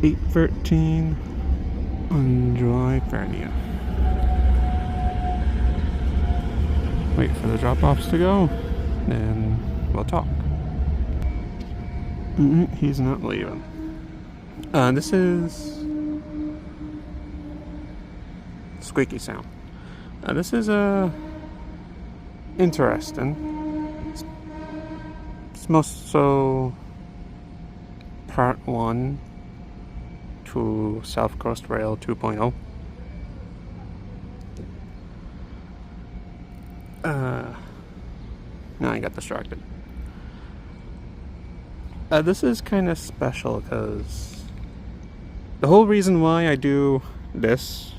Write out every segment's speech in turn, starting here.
8:13 on July 30th. Wait for the drop-offs to go, then we'll talk. He's not leaving. This is squeaky sound. This is interesting. It's most so part 1 to South Coast Rail 2.0. Now I got distracted. This is kind of special because the whole reason why I do this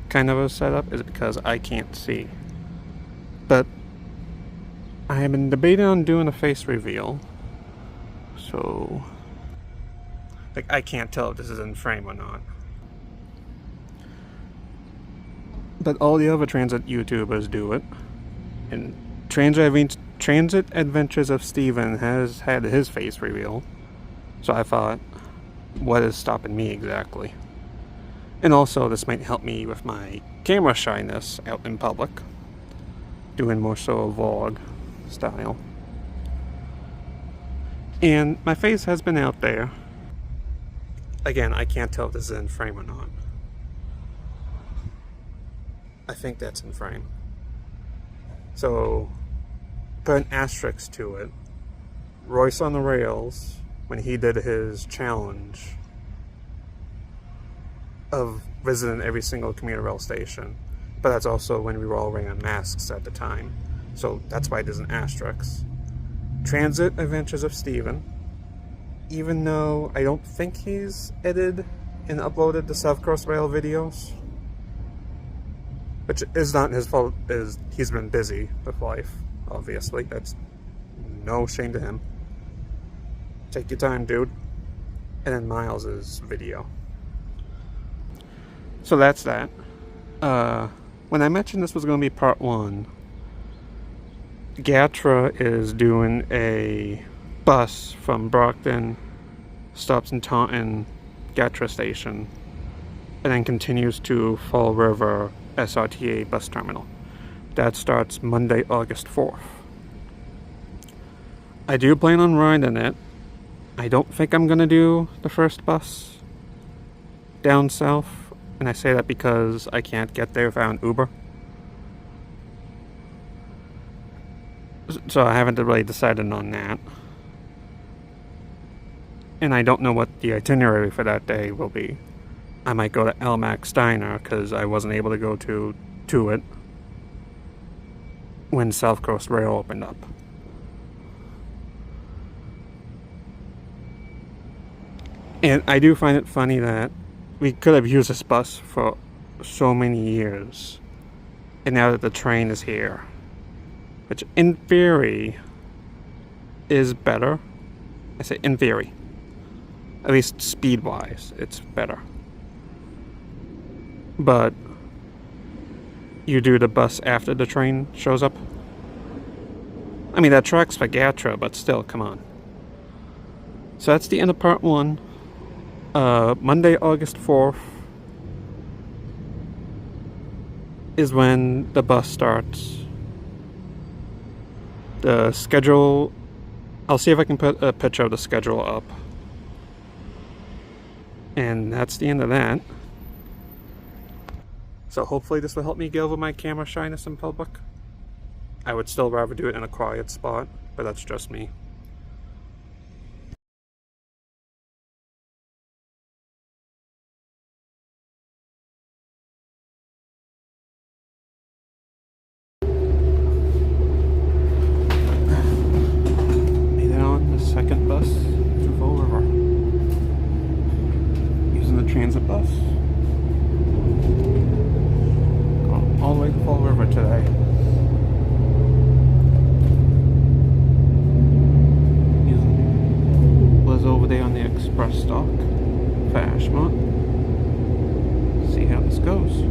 kind of a setup is because I can't see. But I have been debating on doing a face reveal, so like I can't tell if this is in frame or not. But all the other transit YouTubers do it, and Transit Adventures of Steven has had his face reveal, so I thought, what is stopping me exactly? And also this might help me with my camera shyness out in public, doing more so a vlog style. And my face has been out there. Again, I can't tell if this is in frame or not. I think that's in frame. So, put an asterisk to it. Royce on the Rails, when he did his challenge of visiting every single commuter rail station, but that's also when we were all wearing masks at the time. So that's why there's an asterisk. Transit Adventures of Steven, even though I don't think he's edited and uploaded the South Coast Rail videos, which is not his fault, is he's been busy with life, obviously. That's no shame to him. Take your time, dude. And then Miles's video. So that's that. When I mentioned this was going to be part 1, GATRA is doing a bus from Brockton, stops in Taunton, GATRA station, and then continues to Fall River SRTA bus terminal. That starts Monday, August 4th. I do plan on riding it. I don't think I'm gonna do the first bus down south, and I say that because I can't get there without an Uber. So I haven't really decided on that. And I don't know what the itinerary for that day will be. I might go to Elmac Steiner because I wasn't able to go to it when South Coast Rail opened up. And I do find it funny that we could have used this bus for so many years, and now that the train is here, which in theory is better. I say in theory. At least speed-wise, it's better. But you do the bus after the train shows up? I mean, that tracks for GATRA, but still, come on. So that's the end of part 1. Monday, August 4th is when the bus starts. The schedule, I'll see if I can put a picture of the schedule up. And that's the end of that. So hopefully this will help me get over my camera shyness in public. I would still rather do it in a quiet spot, but that's just me. Made it on the second bus to Fall River. Using the transit bus. All the way to Fall River today. Was over there on the express stop for Ashmont. See how this goes.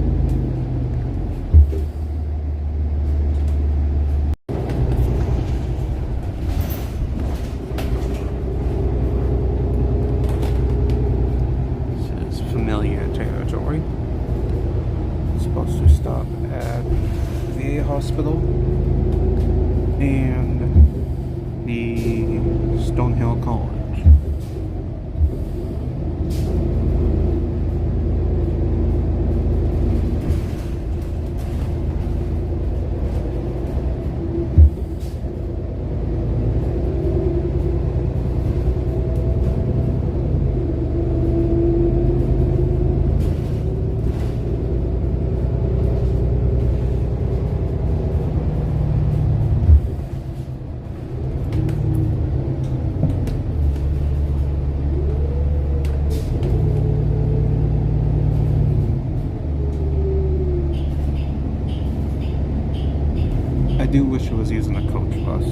she was using a coach bus.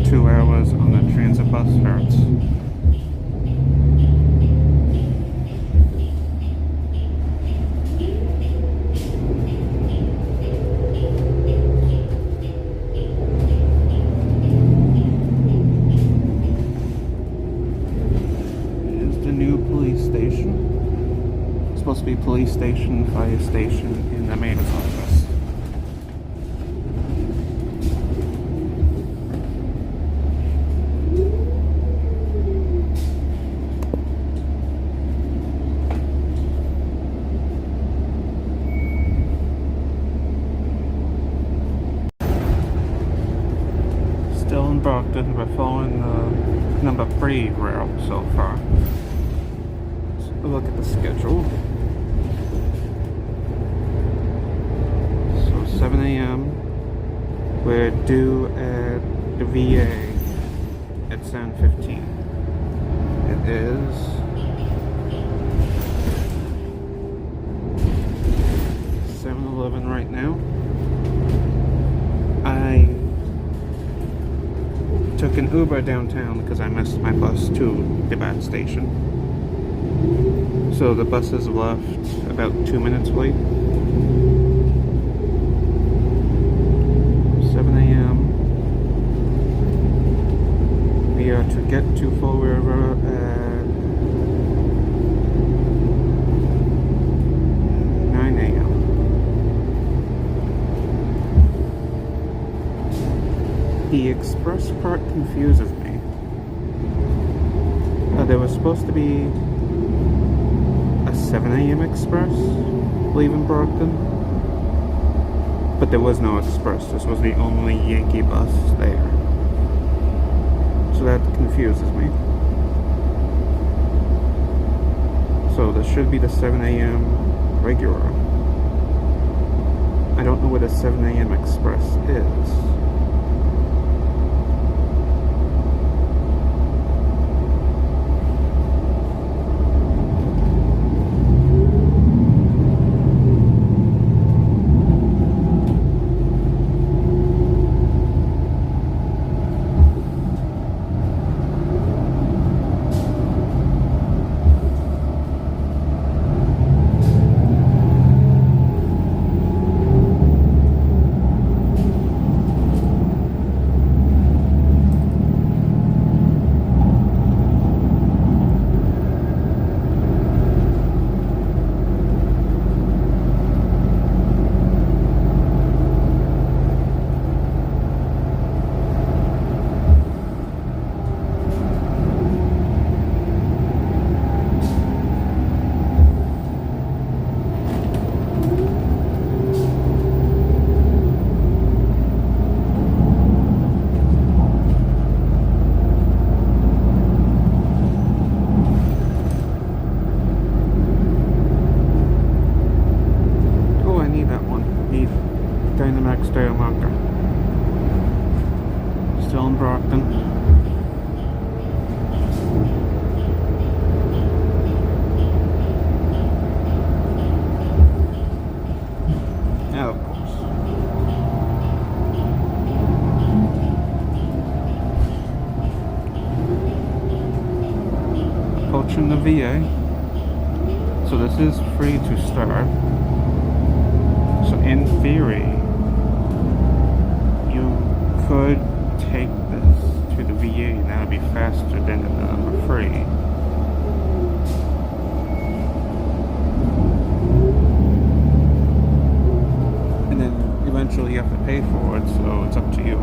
2 hours on a transit bus hurts. Here's the new police station. It's supposed to be police station, fire station, and the mayor's office. Still in Brockton, we're following the number 3 route so far. Let's look at the schedule. So 7 a.m. we're due at the VA at 7:15. It is 7:11 right now. I took an Uber downtown because I missed my bus to the bat station. So the buses left about 2 minutes late. 7 a.m. We are to get to Fall River at 9 a.m. The express part confuses me. There was supposed to be a 7 a.m. express leaving Brockton, but there was no express. This was the only Yankee bus there. So that confuses me. So this should be the 7 a.m. regular. I don't know what a 7 a.m. express is. Still in Brockton. Yeah, of course. Approaching the VA. So this is free to start. So in theory, you could take this to the VA and that would be faster than the number 3. And then eventually you have to pay for it, so it's up to you.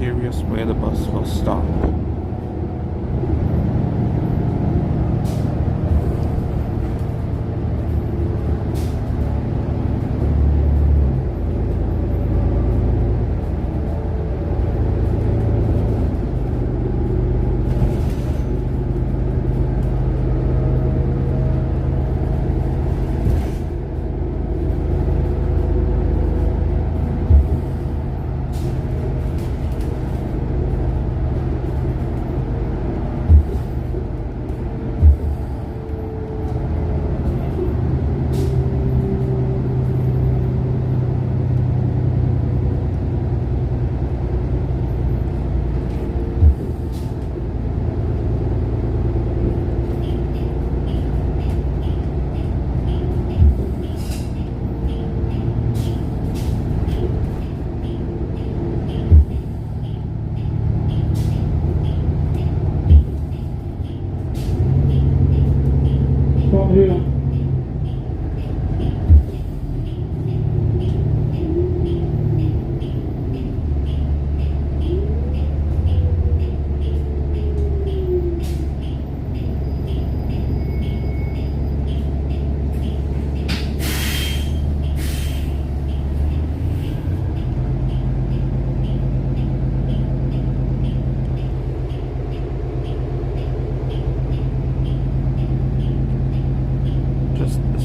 curious where the bus will stop.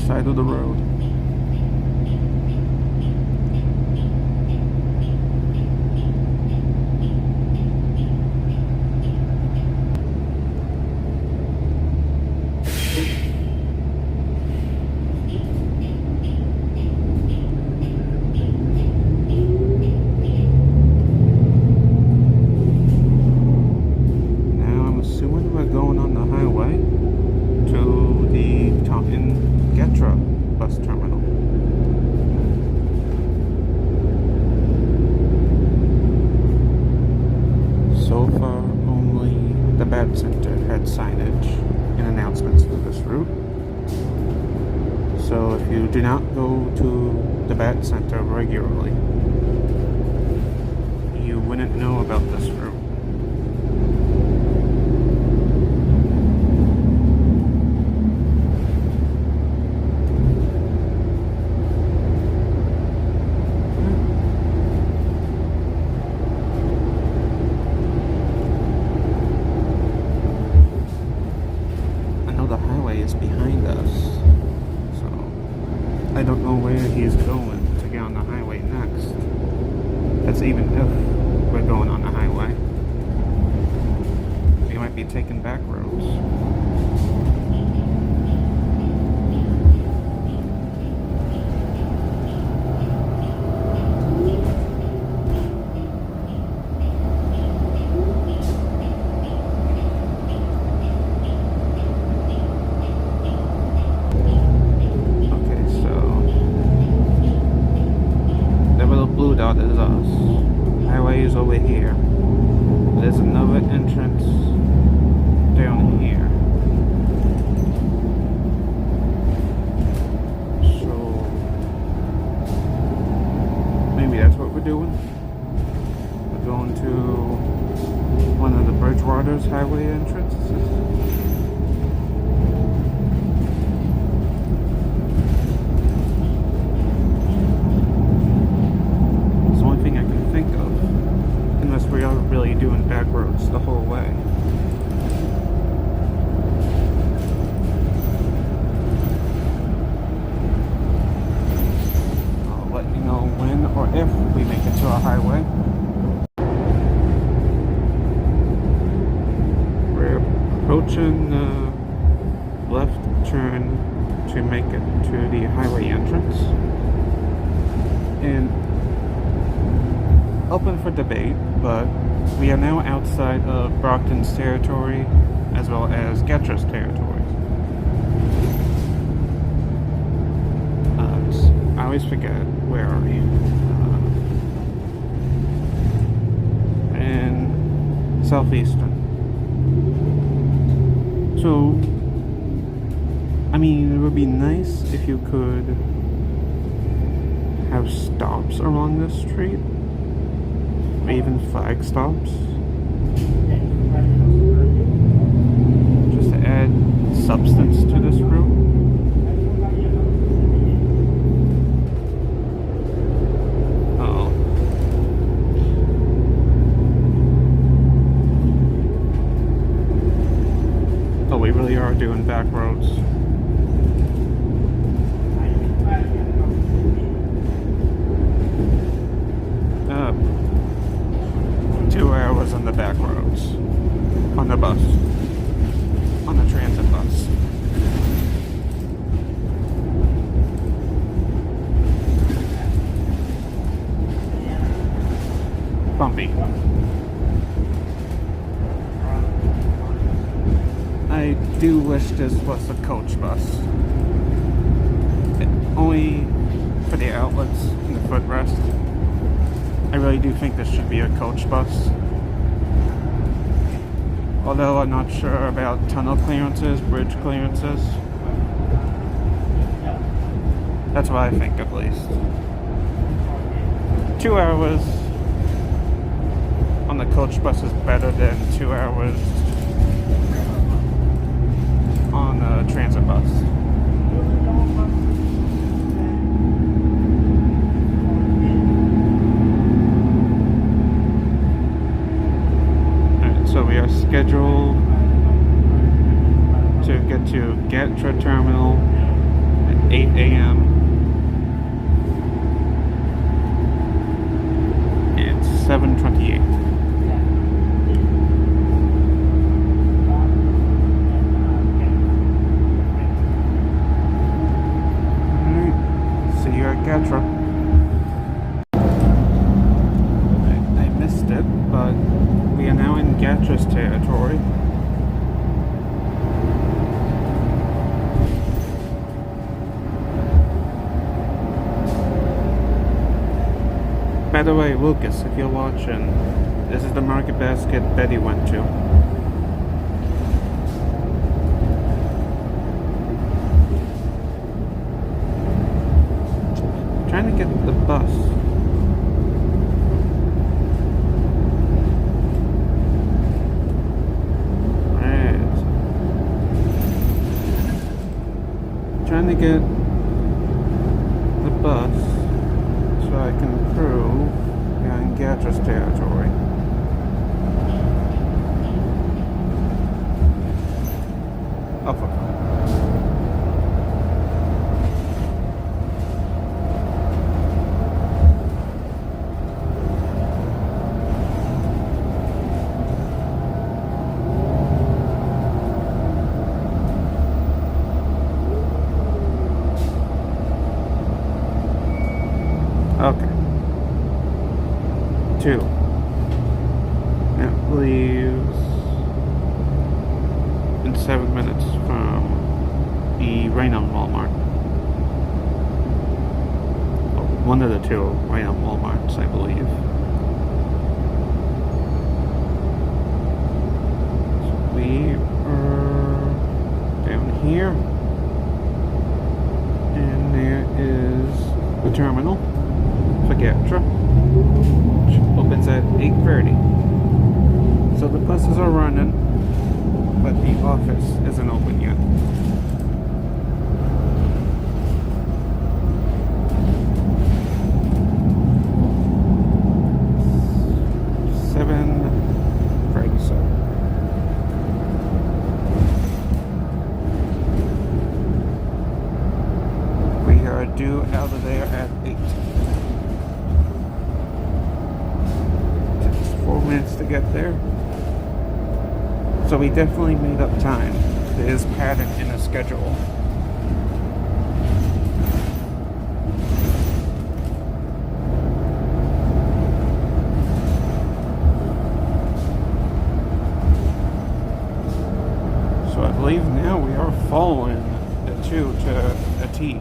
Side of the road. Now I'm assuming we're going on the highway to the Taunton GATRA bus terminal. So far, only the Bad Center had signage and announcements for this route. So if you do not go to the Bad Center regularly, you wouldn't know about this route. Is behind us, so I don't know where he's going to get on the highway next. That's even if we're going on the highway. We might be taking back roads. Dot is us. Highway is over here. There's another entrance down here. So maybe that's what we're doing. We're going to one of the Bridgewater's highway entrances. We are really doing back roads the whole way. I'll let you know when or if we make it to a highway. We're approaching the left turn to make it to the highway entrance. And open for debate, but we are now outside of Brockton's territory as well as GATRA's territory. I always forget, where are we? In Southeastern. So, I mean, it would be nice if you could have stops along this street. even flag stops. Just to add substance to this route. Uh-oh. Oh, we really are doing back roads. Uh, 2 hours on the back roads. On the bus. On the transit bus. Bumpy. I do wish this was a coach bus. Only for the outlets and the footrest. I really do think this should be a coach bus. Although I'm not sure about tunnel clearances, bridge clearances. That's what I think, at least. 2 hours on the coach bus is better than 2 hours on a transit bus. Alright, so we are scheduled to get to GATRA terminal at 8 a.m. It's 7:28. GATRA. I missed it, but we are now in GATRA's territory. By the way, Lucas, if you're watching, this is the market basket Betty went to. Trying to get the bus. Right. Trying to get the bus so I can prove we're in GATRA's territory. Up. Okay. 2. That leaves in 7 minutes from the Raynham Walmart. Well, one of the 2 Raynham Walmarts, I believe. So we are down here. And there is the terminal for GATRA, which opens at 8:30. So the buses are running, but the office isn't open yet. We are due out of there at 8. Takes 4 minutes to get there. So we definitely made up time. There is pattern in the schedule. So I believe now we are following the 2 to a T.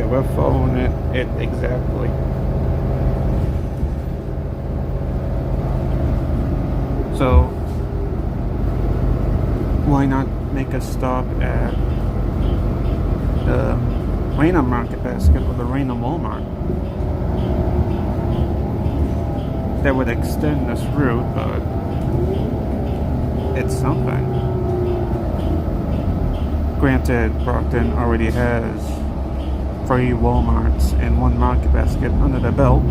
we're following it exactly. So, why not make a stop at the Raina Market Basket or the Raina Walmart? That would extend this route, but it's something. Granted, Brockton already has 3 Walmarts and 1 Market Basket under the belt.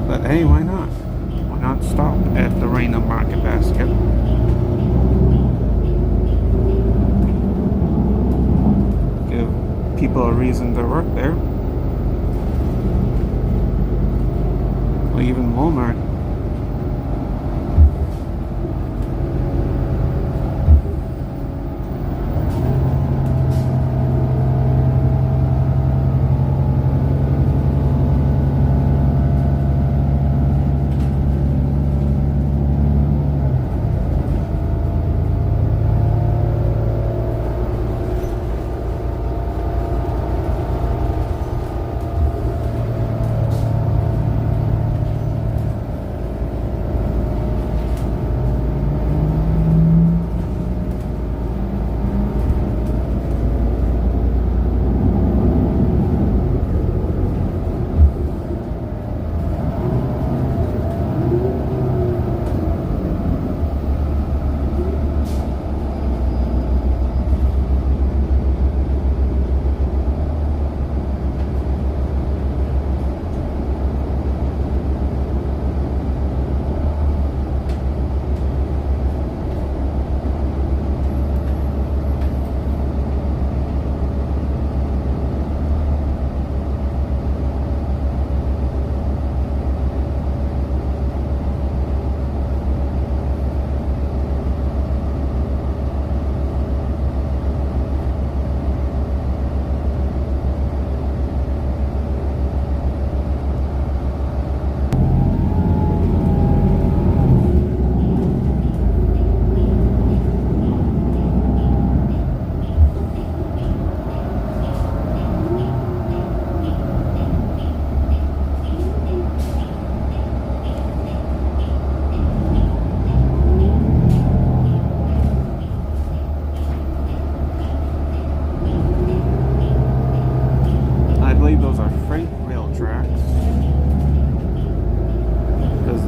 But hey, why not? Why not stop at the Raina Market Basket? Give people a reason to work there. Or even Walmart.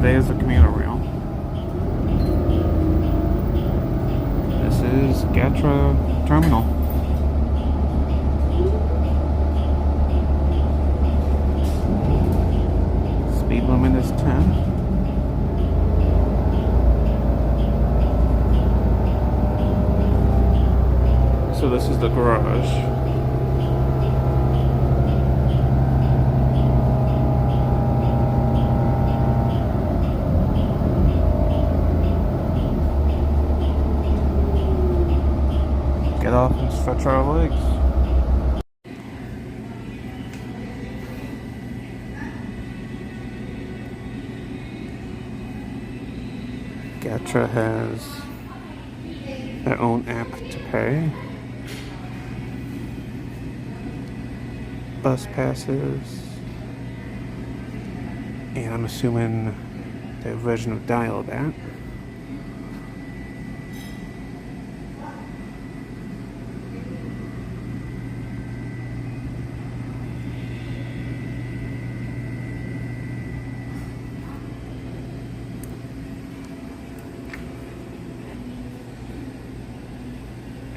There's the commuter rail. This is GATRA Terminal. Speed limit is 10. So this is the garage. Get off and stretch our legs. GATRA has their own app to pay. Bus passes. And I'm assuming their version of Dial-A-Bat.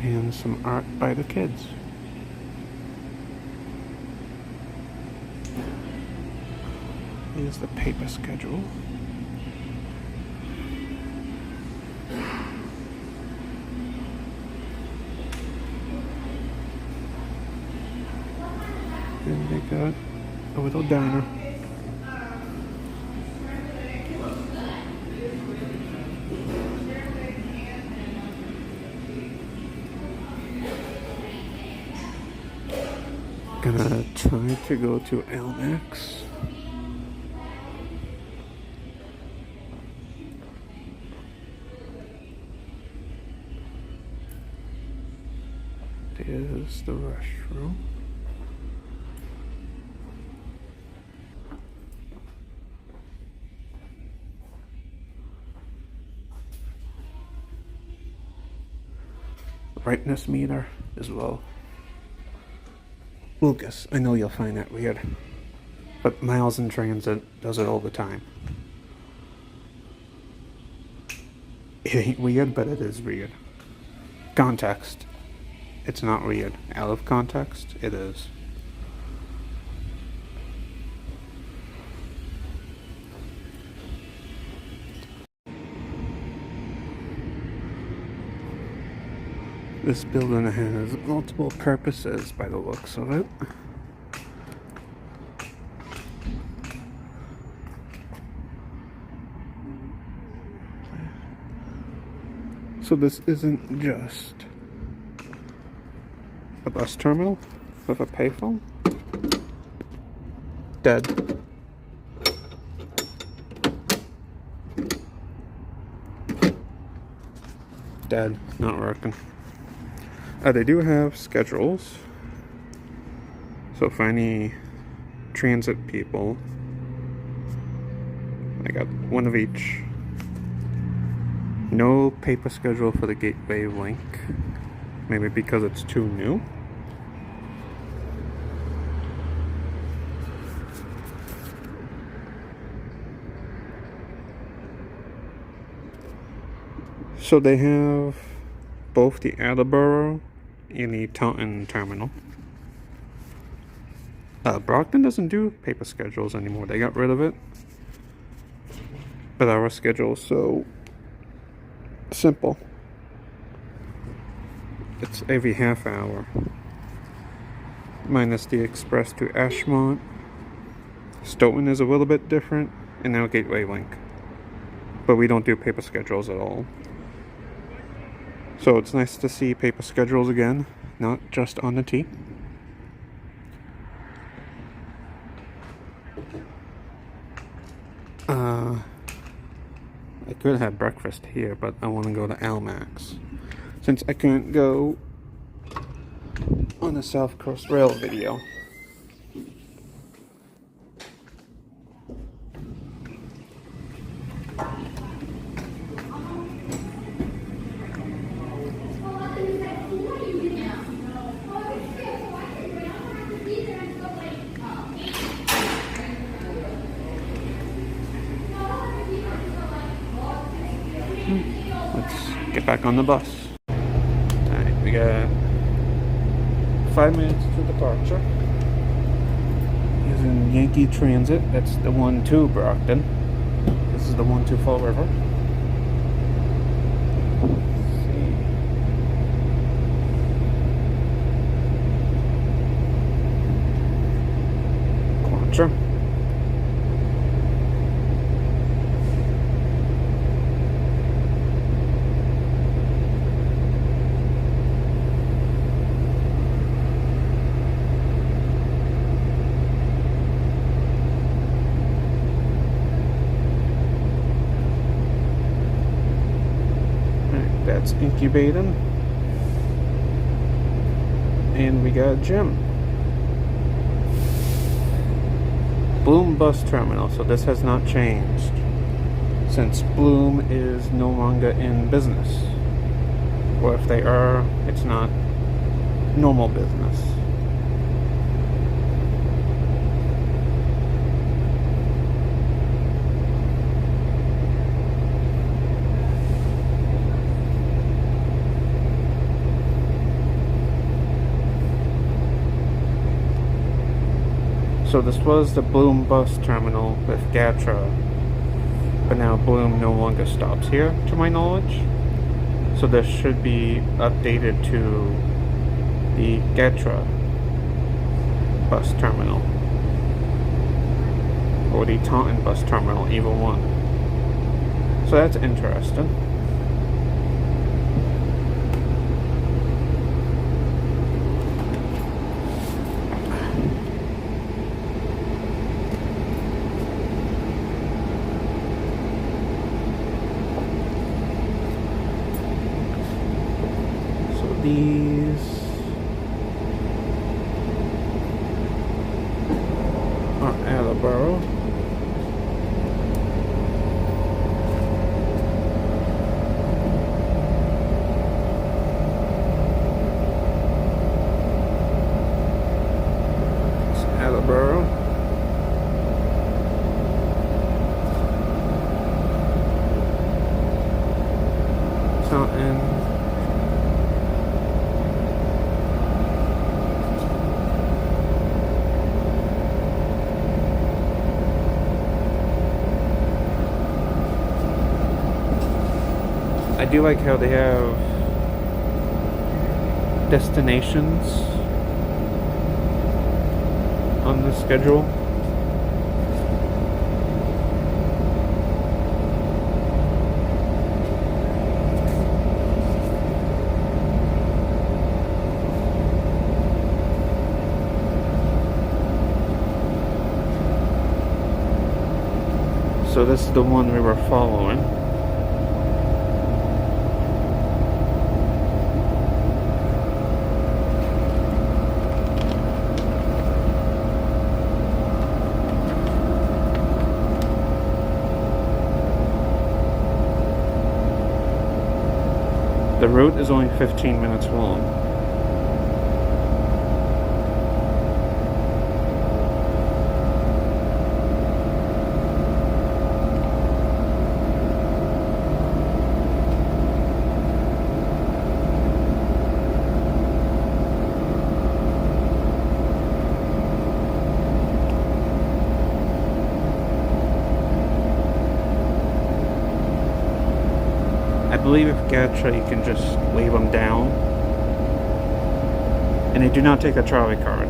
And some art by the kids. Here's the paper schedule. And they got a little diner. Gonna try to go to LMAX. There's the restroom. Brightness meter as well. Lucas, I know you'll find that weird, but Miles in Transit does it all the time. It ain't weird, but it is weird. Context. It's not weird. Out of context, it is. This building has multiple purposes by the looks of it. So this isn't just a bus terminal with a payphone. Dead. Dead. Not working. They do have schedules. So for any transit people, I got one of each. No paper schedule for the Gateway link. Maybe because it's too new. So they have both the Attleboro and the Taunton terminal. Brockton doesn't do paper schedules anymore. They got rid of it. But our schedule is so simple. It's every half hour. Minus the express to Ashmont. Stoughton is a little bit different. And now Gateway Link. But we don't do paper schedules at all. So it's nice to see paper schedules again, not just on the T. I could have breakfast here, but I want to go to Almax. Since I couldn't go on the South Coast Rail video. Let's get back on the bus. Alright, we got 5 minutes to departure. Using Yankee Transit. That's the one to Brockton. This is the one to Fall River. Quatra. That's incubating. And we got Jim. Bloom Bus Terminal, so this has not changed since Bloom is no longer in business. Or if they are, it's not normal business. So this was the Bloom bus terminal with GATRA, but now Bloom no longer stops here, to my knowledge. So this should be updated to the GATRA bus terminal, or the Taunton bus terminal, either one. So that's interesting. These Taunton. I do like how they have destinations on the schedule. So this is the one we were following. The route is only 15 minutes long. I believe with GATRA you can just wave them down, and they do not take a trolley card.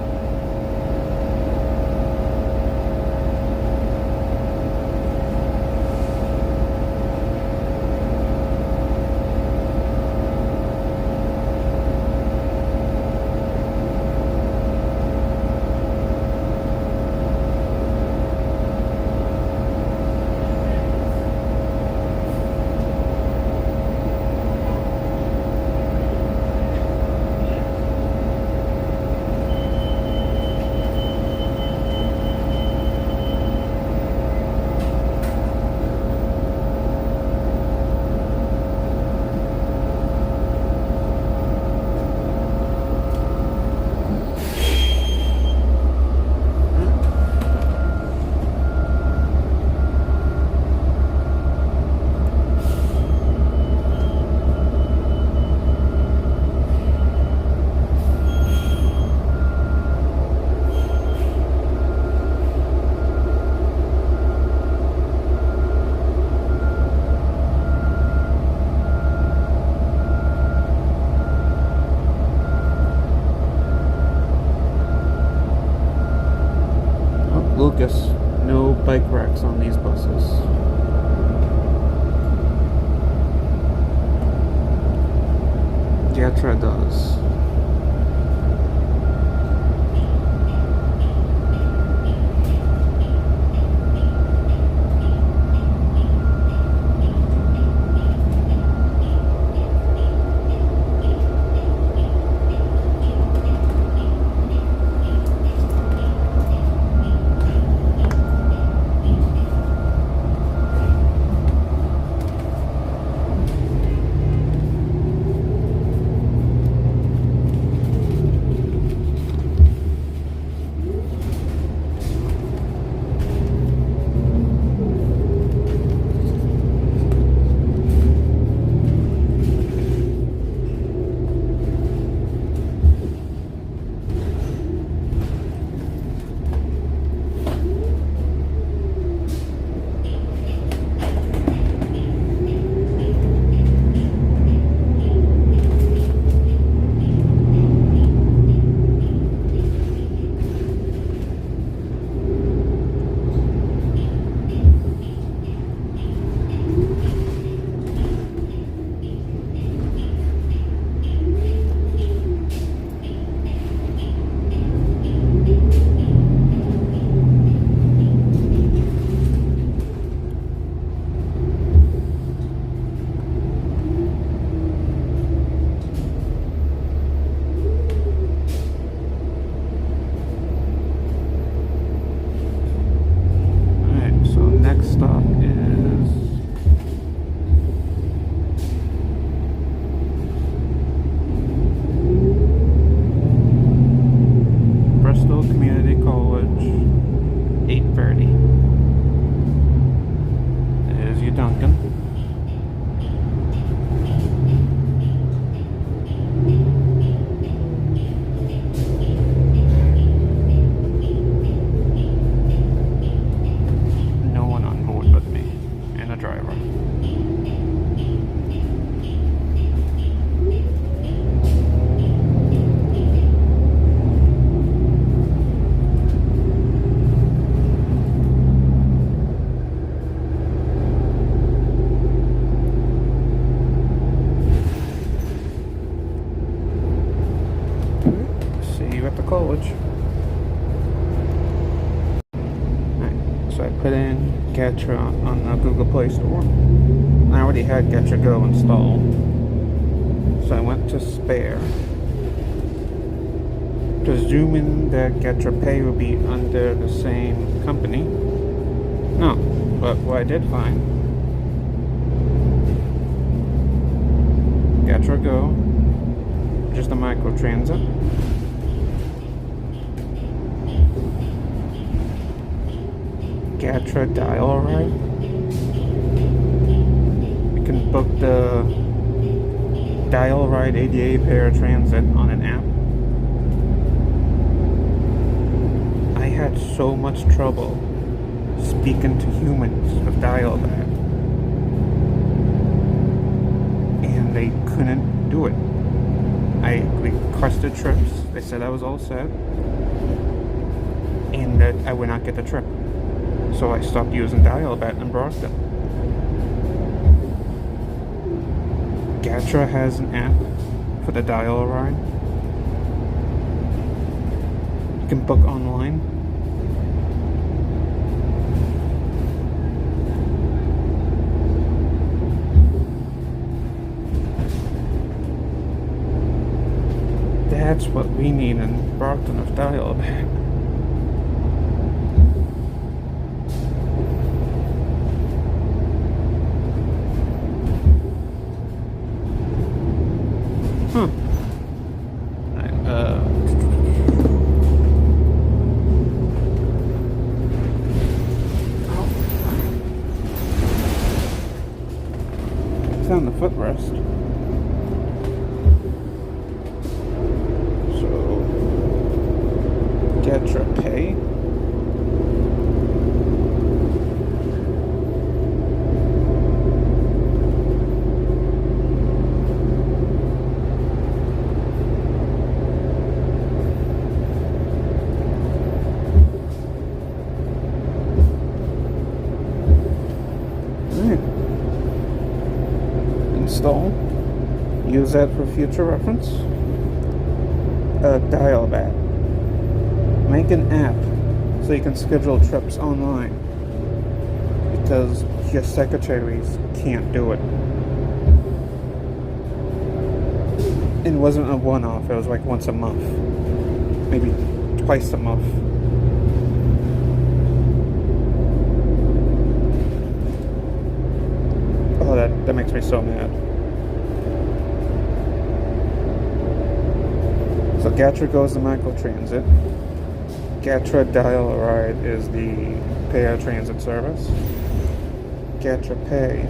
Lucas, no bike racks on these buses. GATRA does. college. Alright, so I put in GATRA on the Google Play Store. I already had GATRA Go installed. So I went to Spare, presuming that GATRA Pay would be under the same company. No, but what I did find, GATRA Go, just a microtransit. GATRA Dial Ride. You can book the Dial Ride ADA paratransit on an app. I had so much trouble speaking to humans with dial-back, and they couldn't do it. I requested trips. They said I was all set, and that I would not get the trip. So I stopped using dial-back in Brockton. GATRA has an app for the dial ride. You can book online. That's what we need in Brockton of dial-back. Huh. It's on the footrest. So, GATRA Pay. Install. Use that for future reference. Dial-back. Make an app so you can schedule trips online, because your secretaries can't do it. It wasn't a one-off, it was like once a month, maybe twice a month. Oh, that makes me so mad. So GATRA goes to microtransit. GATRA Dial Ride is the paratransit service. GATRA Pay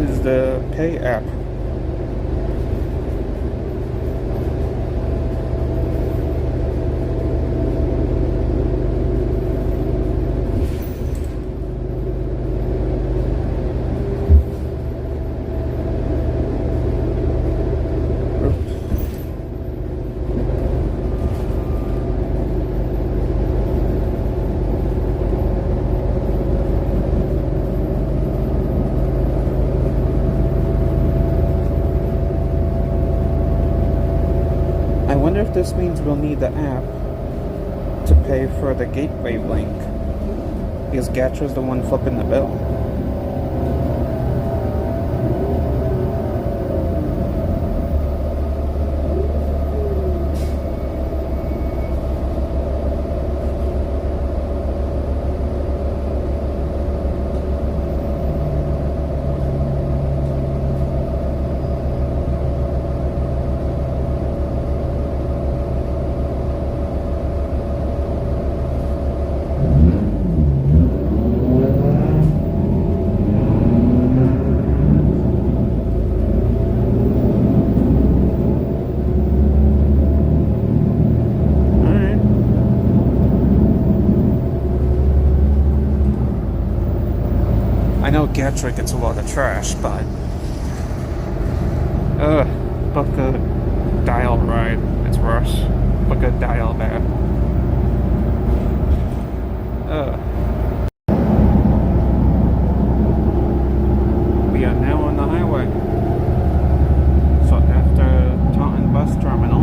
is the pay app. I wonder if this means we'll need the app to pay for the gateway link, because GATRA's the one flipping the bill. I know GATRA gets a lot of trash, but book a dial ride, it's worse. Book a dial back. We are now on the highway. So after Taunton bus terminal,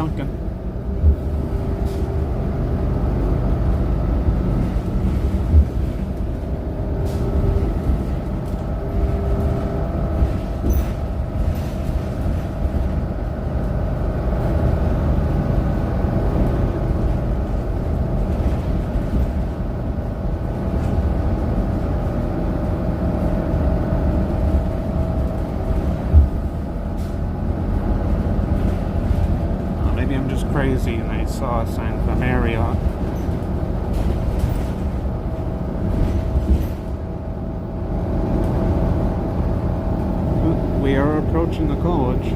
Dunkin'. Maybe I'm just crazy and I saw a sign for Marriott. We are approaching the college.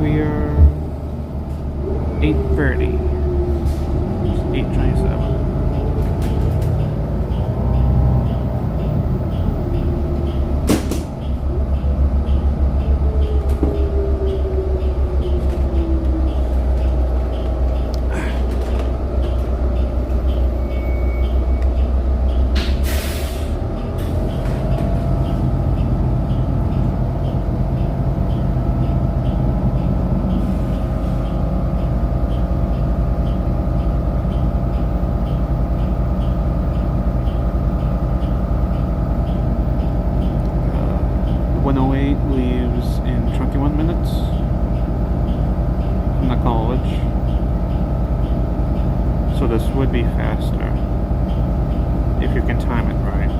We are 8:30. It's 8:27. Leaves in 21 minutes from the college, so this would be faster if you can time it right.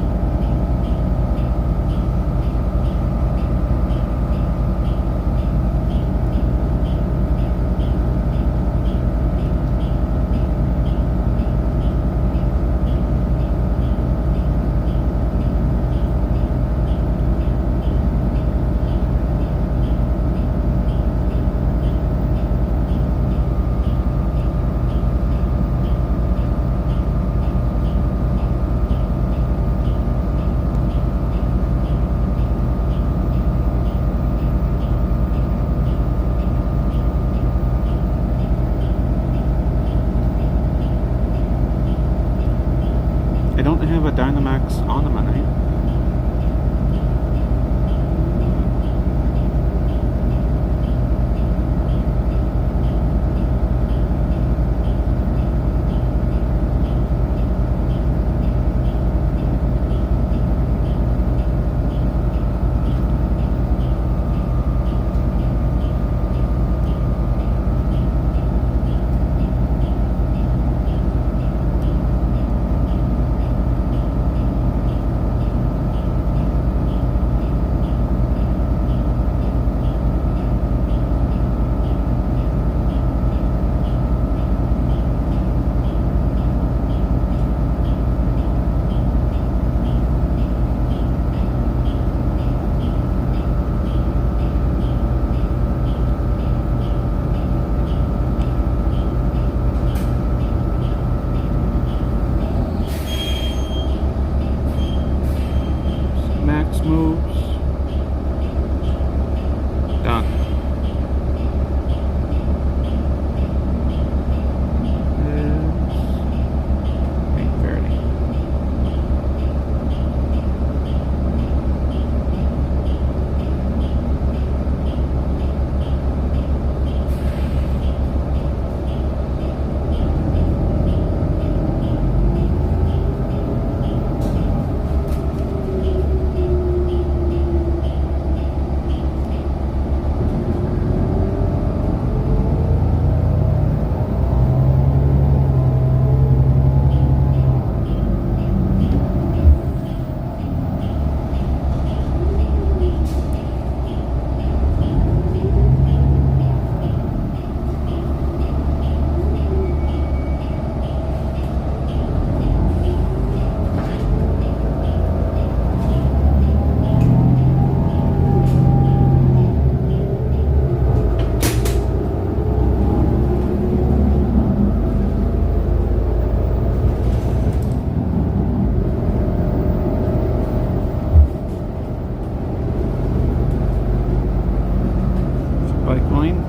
bike lane.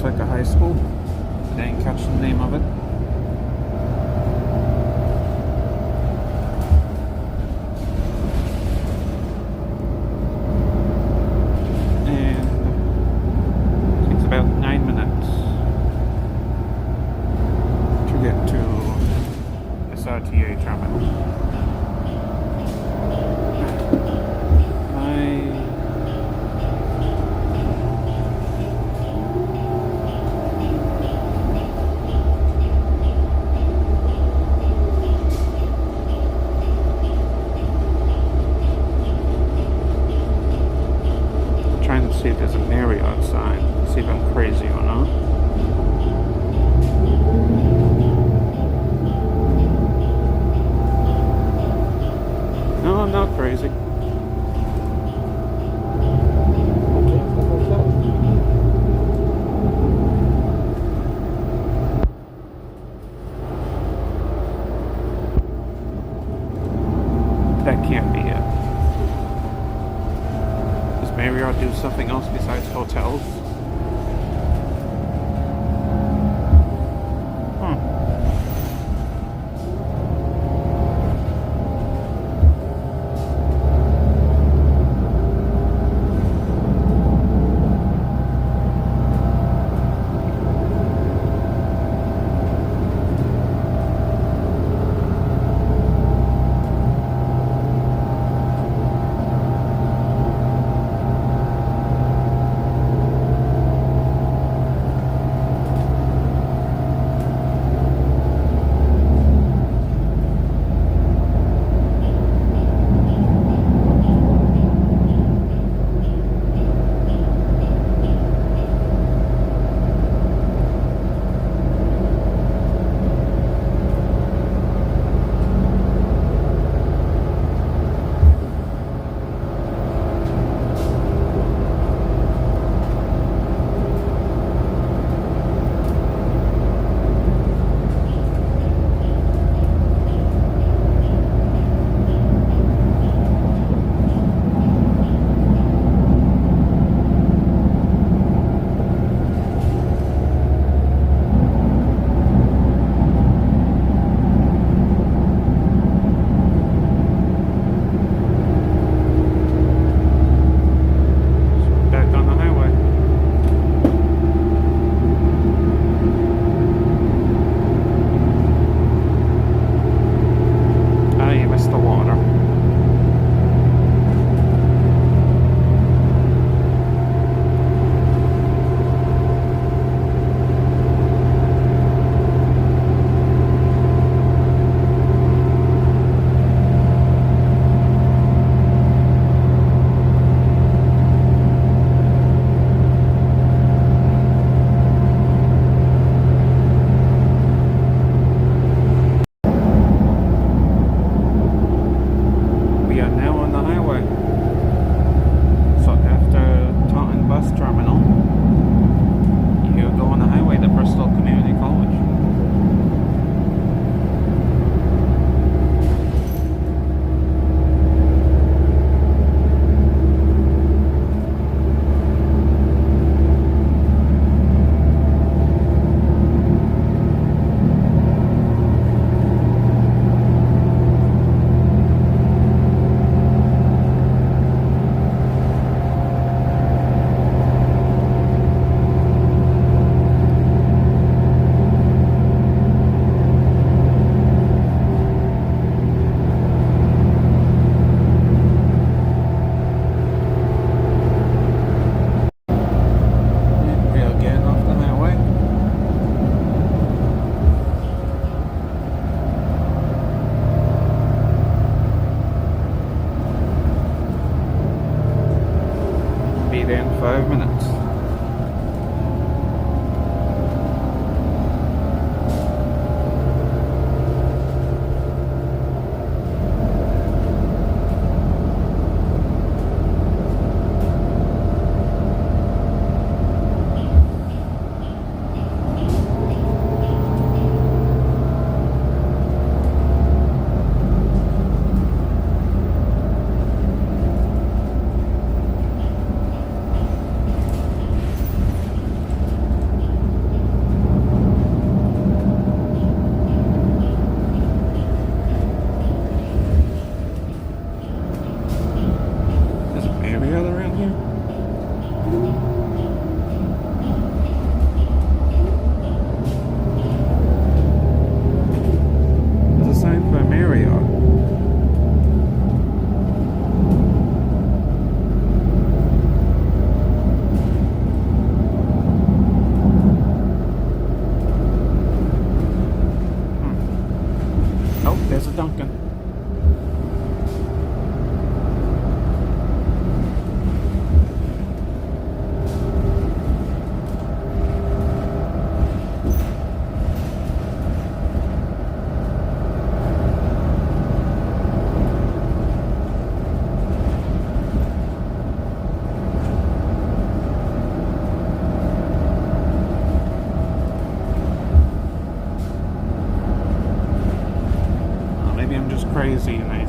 Like a high school. I didn't catch the name of it. And it takes about 9 minutes to get to SRTA terminal. See if there's a Marriott sign. See if I'm crazy or not. No, I'm not crazy. That can't be it. Marriott do something else besides hotels?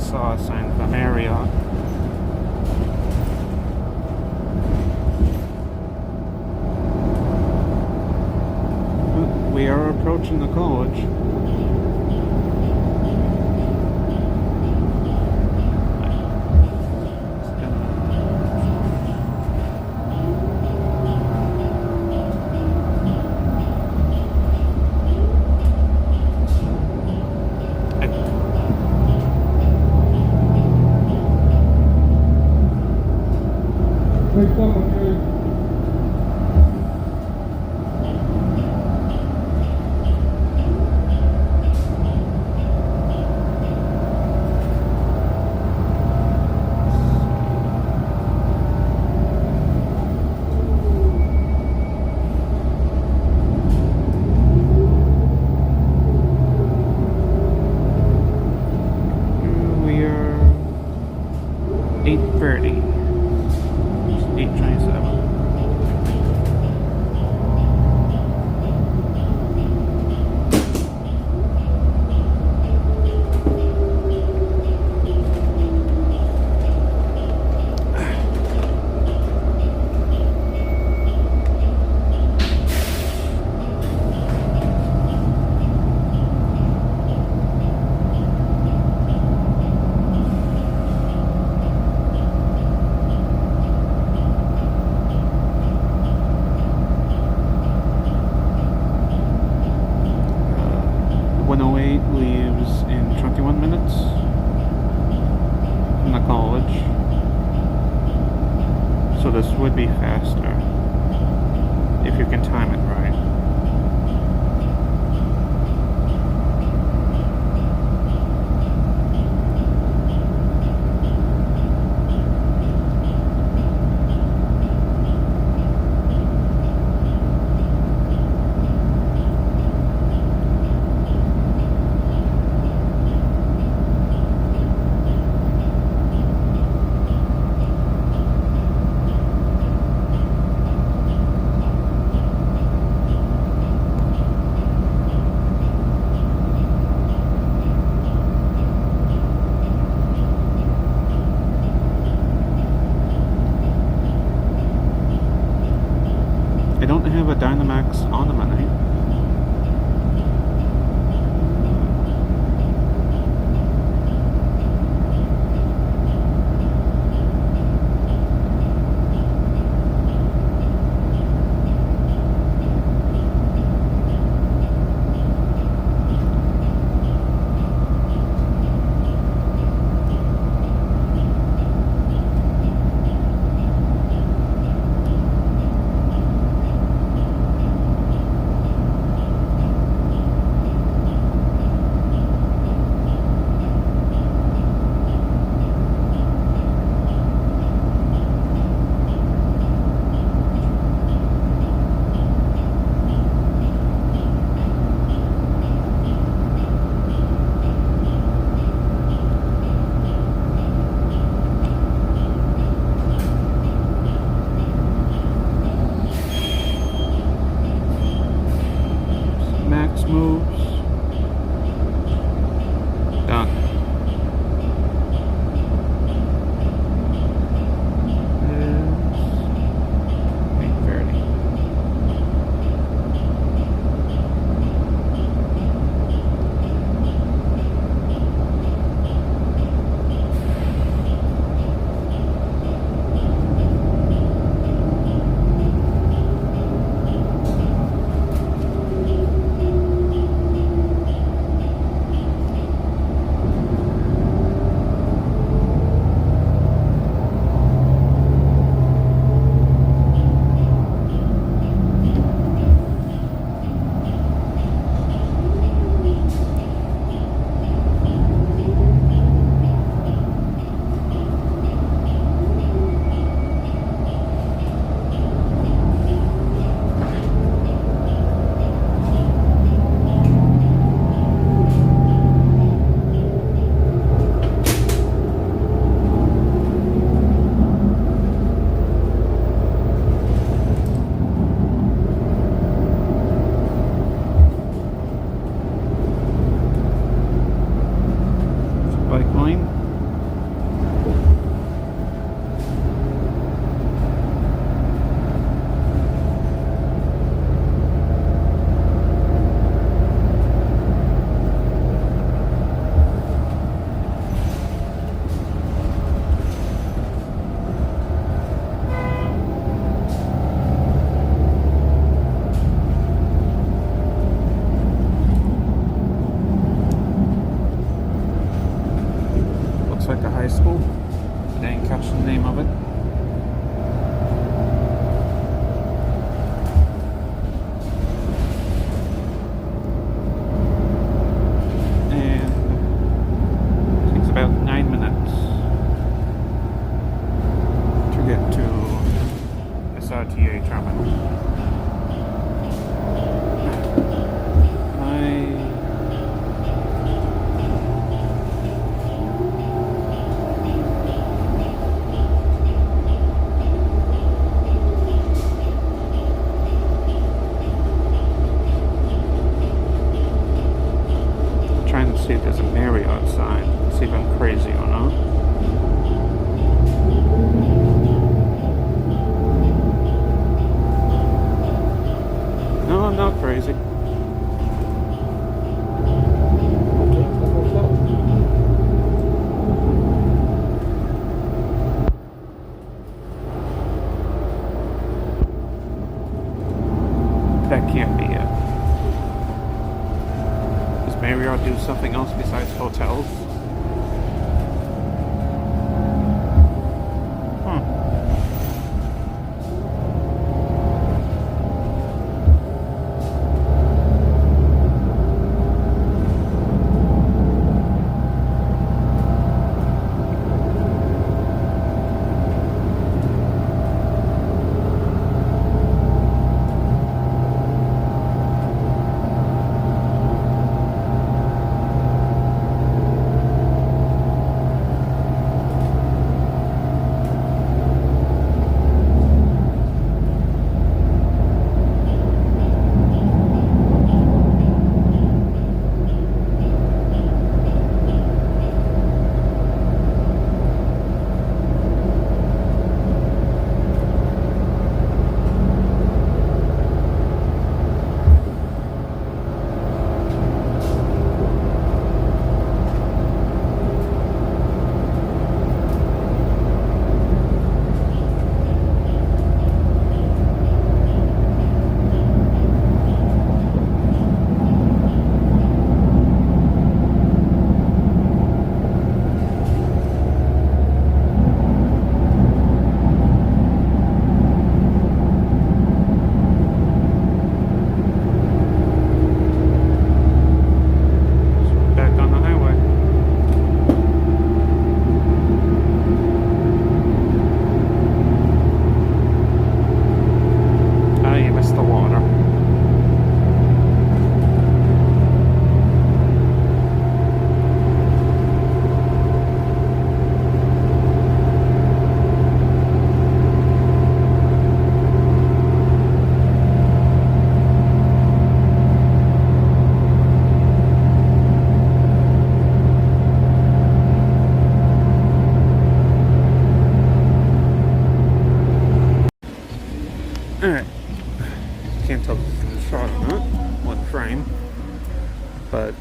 saw a sign of a Marriott. We are approaching the college. We are 8:30. 8:27. Leaves in 21 minutes from the college, so this would be faster if you can time it right. I don't have a Dynamax ornament. see if there's a Marriott sign. See if I'm crazy or not. No, I'm not crazy. That can't be it. Does Marriott do something else besides hotels? Alright. Can't tell if it's shot or not. One frame. But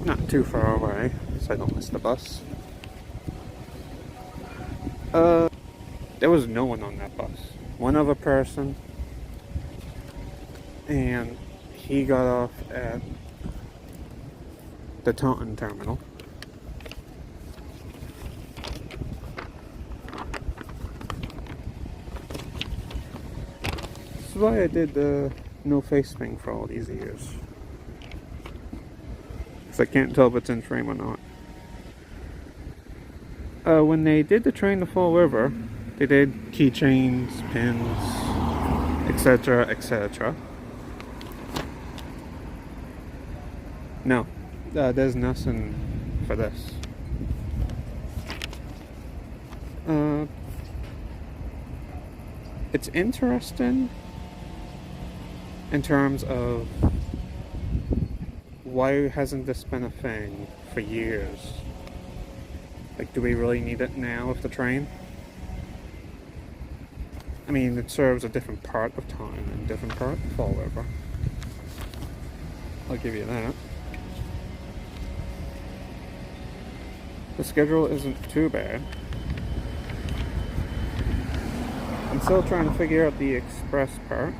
not too far away, so I don't miss the bus. There was no one on that bus. One other person. And he got off at the Taunton terminal. This is why I did the no face thing for all these years. Because I can't tell if it's in frame or not. When they did the train to Fall River, they did keychains, pins, etc., etc. No, there's nothing for this. It's interesting in terms of why hasn't this been a thing for years? Like, do we really need it now with the train? I mean, it serves a different part of time and different part of Fall River. I'll give you that. The schedule isn't too bad. I'm still trying to figure out the express part.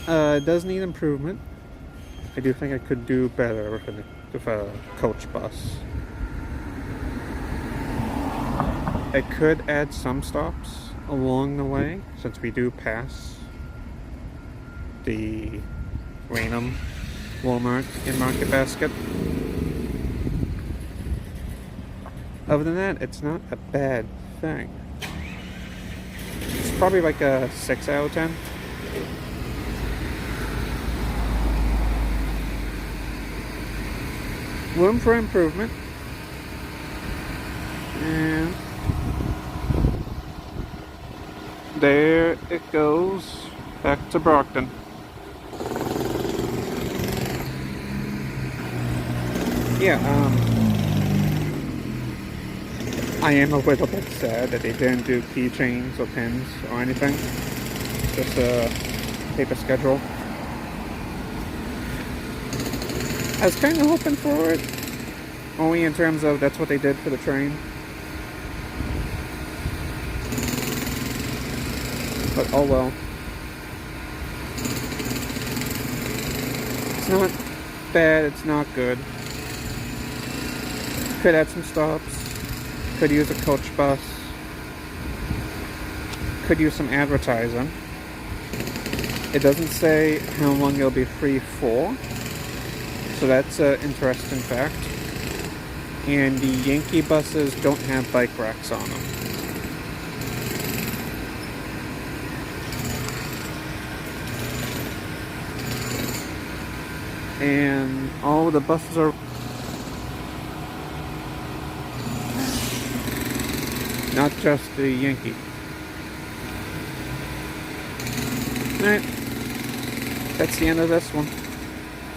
It does need improvement. I do think I could do better with a coach bus. I could add some stops along the way, since we do pass the Raynham Walmart in Market Basket. Other than that, it's not a bad thing. It's probably like a 6 out of 10. Room for improvement. there it goes back to Brockton. Yeah, I am a little bit sad that they didn't do keychains or pins or anything. Just a paper schedule. I was kind of hoping for it, only in terms of that's what they did for the train. But oh well. It's not bad, it's not good. Could add some stops. Could use a coach bus. Could use some advertising. It doesn't say how long it'll be free for. So that's an interesting fact. And the Yankee buses don't have bike racks on them. And all the buses are not just the Yankee. Alright, that's the end of this one.